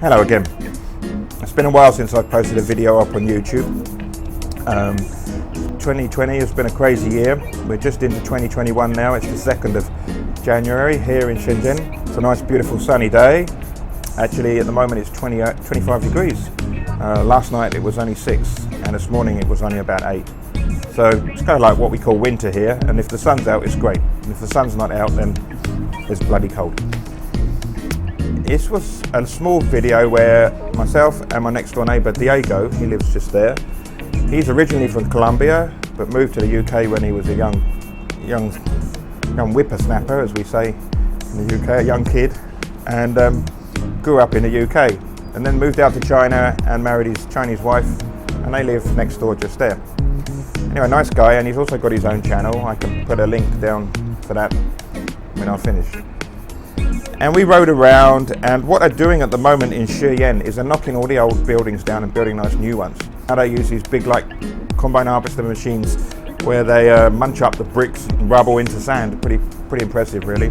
Hello again. It's been a while since I've posted a video up on YouTube. 2020 has been a crazy year. We're just into 2021 now. It's the 2nd of January here in Shenzhen. It's a nice beautiful sunny day. Actually at the moment it's 25 degrees. Last night it was only 6 and this morning it was only about 8. So it's kind of like what we call winter here, and if the sun's out it's great. And if the sun's not out then it's bloody cold. This was a small video where myself and my next door neighbour Diego, he lives just there. He's originally from Colombia but moved to the UK when he was a young whippersnapper, as we say in the UK, a young kid, and grew up in the UK and then moved out to China and married his Chinese wife, and they live next door just there. Anyway, nice guy, and he's also got his own channel. I can put a link down for that when I finish. And we rode around, and what they're doing at the moment in ShiYan is they're knocking all the old buildings down and building nice new ones. Now they use these big like combine harvester machines where they munch up the bricks and rubble into sand. Pretty impressive really.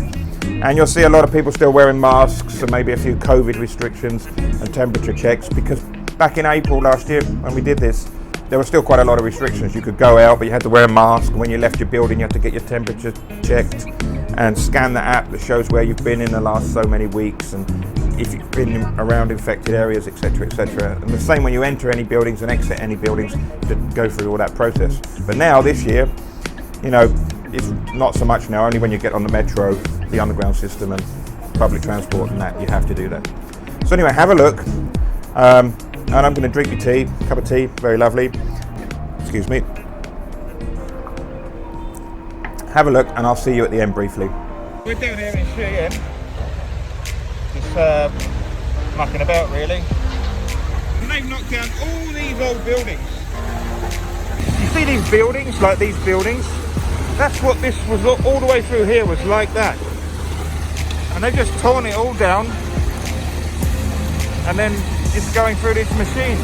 And you'll see a lot of people still wearing masks and maybe a few COVID restrictions and temperature checks, because back in April last year when we did this, there were still quite a lot of restrictions. You could go out but you had to wear a mask. When you left your building you had to get your temperature checked and scan the app that shows where you've been in the last so many weeks and if you've been around infected areas, etc, etc. And the same when you enter any buildings and exit any buildings, to go through all that process. But now this year, you know, it's not so much now. Only when you get on the metro, the underground system and public transport and that, you have to do that. So anyway, have a look. And I'm going to drink your tea, cup of tea, very lovely. Excuse me. Have a look and I'll see you at the end briefly. We're down here in ShiYan, just mucking about really. And they've knocked down all these old buildings. You see these buildings, like these buildings? That's what this was, all the way through here was like that. And they've just torn it all down and then it's going through this machine.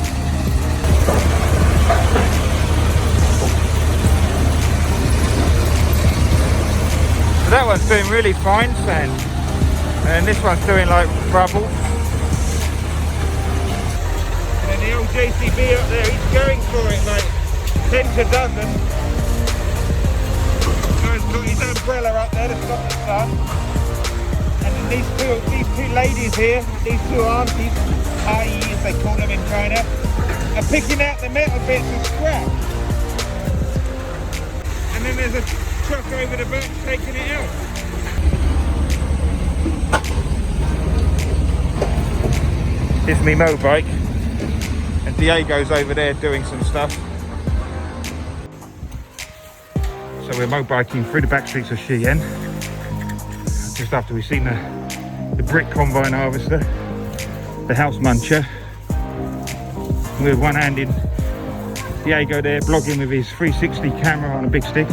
So that one's doing really fine sand, and this one's doing like rubble. And then the old JCB up there, he's going for it like 10 to dozen. Guy's got his umbrella up there to stop the sun. And then these two ladies here, these two aunties, as they call them in China, are picking out the metal bits and scrap. And then there's a truck over the back taking it out. Here's me motorbike, and Diego's over there doing some stuff. So we're motorbiking through the back streets of ShiYan, just after we've seen the brick combine harvester, the house muncher, with one hand in. Diego there blogging with his 360 camera on a big stick.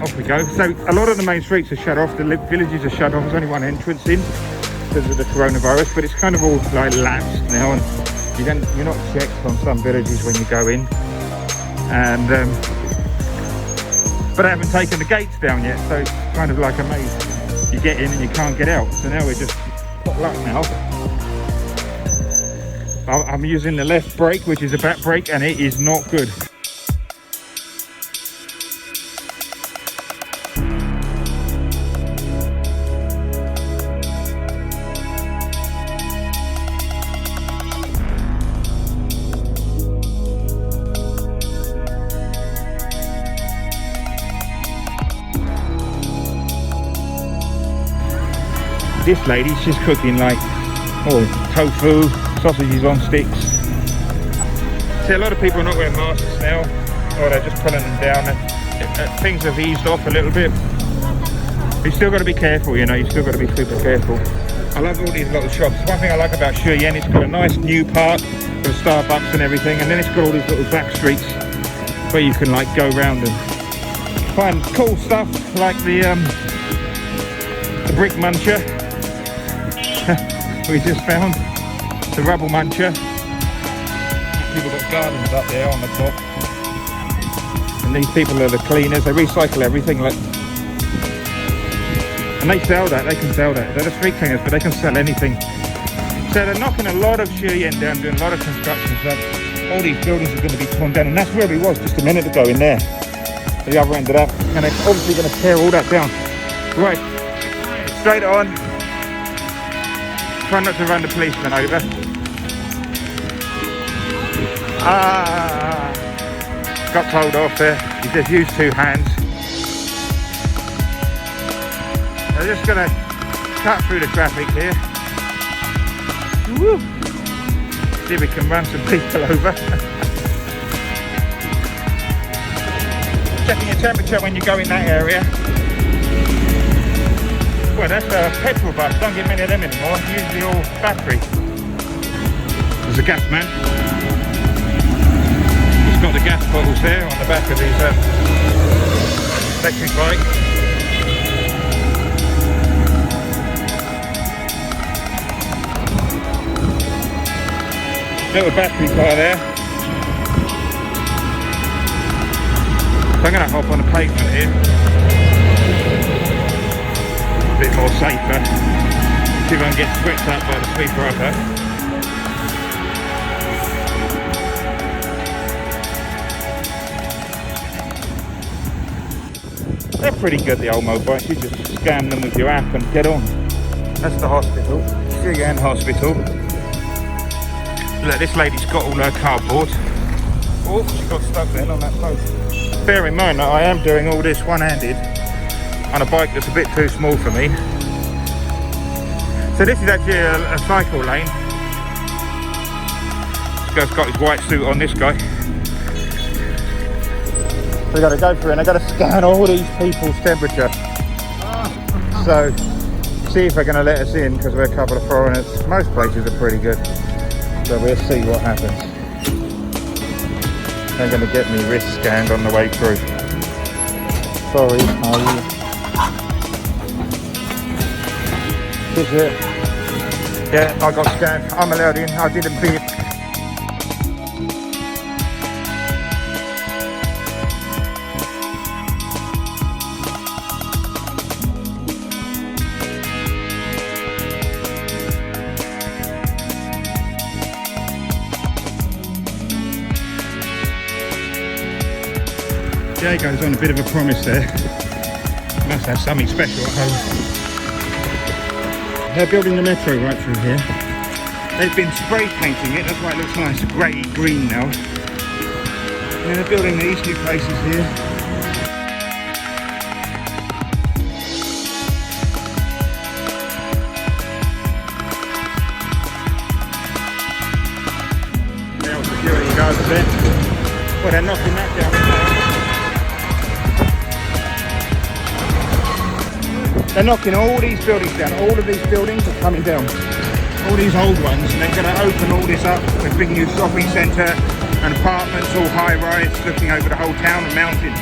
Off we go. So a lot of the main streets are shut off, the villages are shut off. There's only one entrance in because of the coronavirus, but it's kind of all like lapsed now, and you're not checked on some villages when you go in. And but I haven't taken the gates down yet, so it's kind of like a maze. You get in and you can't get out. So now we're just pot luck now. I'm using the left brake, which is a back brake, and it is not good. This lady, she's cooking like tofu, sausages on sticks. See, a lot of people are not wearing masks now, or they're just pulling them down. Things have eased off a little bit. But you still got to be careful, you know, you still got to be super careful. I love all these little shops. One thing I like about ShiYan, it's got a nice new park with Starbucks and everything, and then it's got all these little back streets where you can like go around and find cool stuff like the brick muncher we just found, the rubble muncher. People got gardens up there on the top, and these people are the cleaners. They recycle everything, like, and they sell that. They can sell that. They're the street cleaners, but they can sell anything. So they're knocking a lot of ShiYan down, doing a lot of construction stuff. All these buildings are going to be torn down, and that's where we was just a minute ago in there. The other end of that, and they're obviously going to tear all that down. Right, straight on. Try not to run the policeman over. Got told off there. He says use 2 hands. I'm just going to cut through the traffic here. Woo. See if we can run some people over. Checking your temperature when you go in that area. Well, that's a petrol bus. Don't get many of them anymore. Usually all battery. There's a gas man. He's got the gas bottles there on the back of his electric bike. Little battery car there. So I'm going to hop on the pavement here. A bit more safer. See if I can get swept up by the sweeper upper. They're pretty good, the old motorbikes. You just scan them with your app and get on. That's the hospital. ShiYan Hospital. Look, this lady's got all her cardboard. Oh, she got stuck then on that post. Bear in mind that I am doing all this one-handed on a bike that's a bit too small for me. So this is actually a cycle lane. This guy's got his white suit on, this guy. We've got to go through and I've got to scan all these people's temperature. So, see if they're going to let us in because we're a couple of foreigners. Most places are pretty good. So we'll see what happens. They're going to get me wrist scanned on the way through. Sorry, how are you? Is it? Yeah, I got scanned. I'm allowed in. I didn't beep. Jay goes on a bit of a promise there. Must have something special at home. They're building the metro right through here. They've been spray painting it, that's why it looks nice, grey green now. Yeah, they're building these new places here. There are security guards there. Well, they're knocking that down. They're knocking all these buildings down. All of these buildings are coming down. All these old ones, and they're going to open all this up with a big new shopping centre and apartments, all high-rise, looking over the whole town and mountains.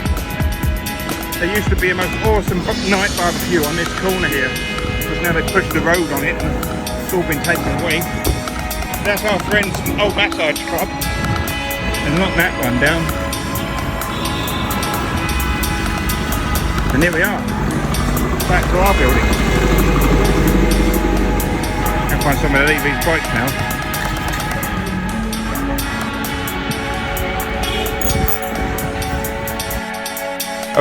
There used to be a most awesome night barbecue on this corner here, but now they've pushed the road on it and it's all been taken away. That's our friend's old massage club. And knocked that one down. And here we are. Back to our building. I'll find somewhere to leave these bikes now.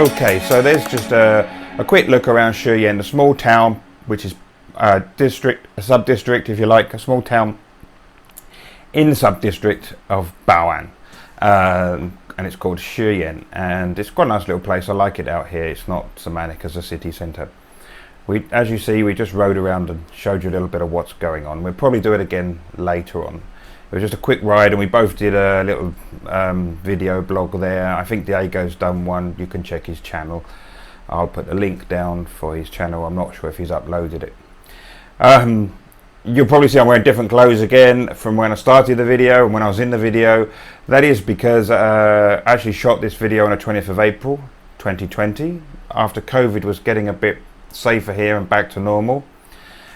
Okay, so there's just a quick look around ShiYan, the small town, which is a district, a sub-district if you like, a small town in the sub-district of Bao'an. And it's called ShiYan, and it's quite a nice little place. I like it out here. It's not so manic as a city centre. As you see, we just rode around and showed you a little bit of what's going on. We'll probably do it again later on. It was just a quick ride, and we both did a little video blog there. I think Diego's done one. You can check his channel. I'll put the link down for his channel. I'm not sure if he's uploaded it. You'll probably see I'm wearing different clothes again from when I started the video and when I was in the video. That is because I actually shot this video on the 20th of April 2020 after COVID was getting a bit safer here and back to normal.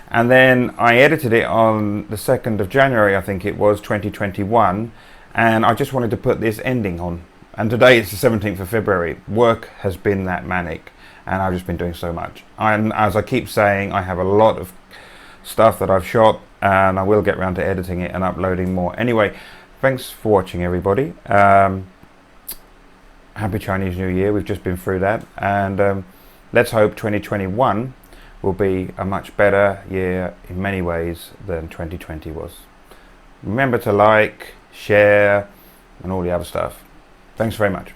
And then I edited it on the 2nd of January, I think it was, 2021. And I just wanted to put this ending on. And today it's the 17th of February. Work has been that manic and I've just been doing so much. And as I keep saying, I have a lot of stuff that I've shot and I will get around to editing it and uploading more. Anyway, thanks for watching, everybody. Happy Chinese New Year. We've just been through that, and let's hope 2021 will be a much better year in many ways than 2020 was. Remember to like, share, and all the other stuff. Thanks very much.